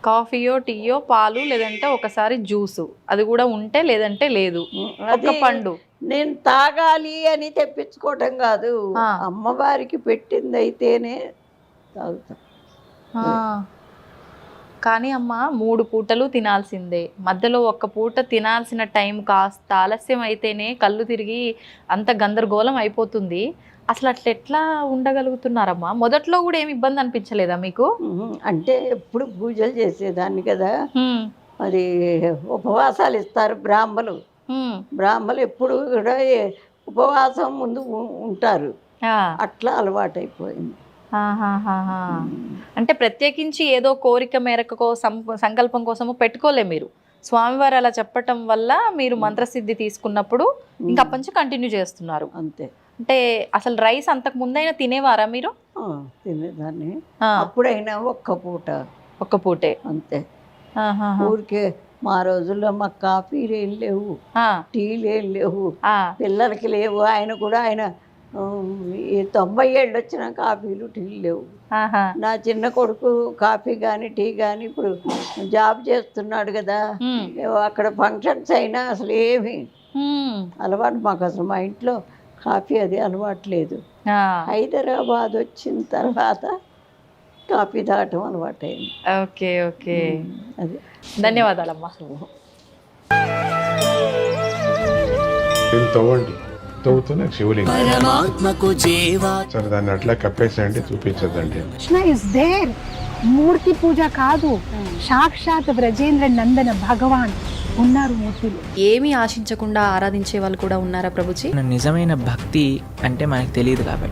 కాఫీయో టీయో పాలు లేదంటే ఒకసారి జ్యూసు, అది కూడా ఉంటే లేదంటే లేదు. ఒక పండు నేను తాగాలి అని తెప్పించుకోవటం కాదు, అమ్మవారికి పెట్టింది అయితేనే తాగుతా. కానీ అమ్మ 3 పూటలు తినాల్సిందే, మధ్యలో ఒక్క పూట తినాల్సిన టైం కాస్త ఆలస్యం అయితేనే కళ్ళు తిరిగి అంత గందరగోళం అయిపోతుంది. అసలు అట్లా ఎట్లా ఉండగలుగుతున్నారమ్మా? మొదట్లో కూడా ఏమి ఇబ్బంది అనిపించలేదా మీకు? అంటే ఎప్పుడు పూజలు చేసేదాన్ని కదా, అది ఉపవాసాలు ఇస్తారు బ్రాహ్మలు. బ్రాహ్మలు ఎప్పుడు కూడా ఉపవాసం ముందు ఉంటారు, అట్లా అలవాటైపోయింది. అంటే ప్రత్యేకించి ఏదో కోరిక మేరకు సంకల్పం కోసము పెట్టుకోలే మీరు, స్వామివారు అలా చెప్పటం వల్ల మీరు మంత్రసిద్ధి తీసుకున్నప్పుడు ఇంకా అప్పటి నుంచి కంటిన్యూ చేస్తున్నారు అంతే. అంటే అసలు రైస్ అంతకు ముందైనా తినేవారా మీరు? తినేదాన్ని, అప్పుడైనా ఒక్క పూటే అంతే. ఊరికే మా రోజుల్లో మాకు కాఫీలు ఏం లేవు, టీలు ఏం లేవు, పిల్లలకి లేవు. ఆయన కూడా ఆయన 90 ఏళ్ళు వచ్చిన కాఫీలు టీలు లేవు. నా చిన్న కొడుకు కాఫీ కానీ టీ కానీ ఇప్పుడు జాబ్ చేస్తున్నాడు కదా, అక్కడ ఫంక్షన్స్ అయినా అసలు ఏమి అలవాటు మాకు. అసలు మా ఇంట్లో కాఫీ అది అలవాటు లేదు. హైదరాబాద్ వచ్చిన తర్వాత కాఫీ తాగటం అలవాటు అయింది. ఓకే ఓకే, అదే. ధన్యవాదాలమ్మా. తవ్వుతూనే శివలింగం సరే దాన్ని అట్లా కప్పేసేయండి, చూపించదండి. కృష్ణ ఇస్ దేర్, మూర్తి పూజ కాదు, సాక్షాత్ బ్రజేంద్ర నందన భగవాన్ ఉన్నారు మూర్తిలో. ఏమీ ఆశించకుండా ఆరాధించే వాళ్ళు కూడా ఉన్నారా ప్రభుజీ? నిజమైన భక్తి అంటే మనకు తెలియదు కాబట్టి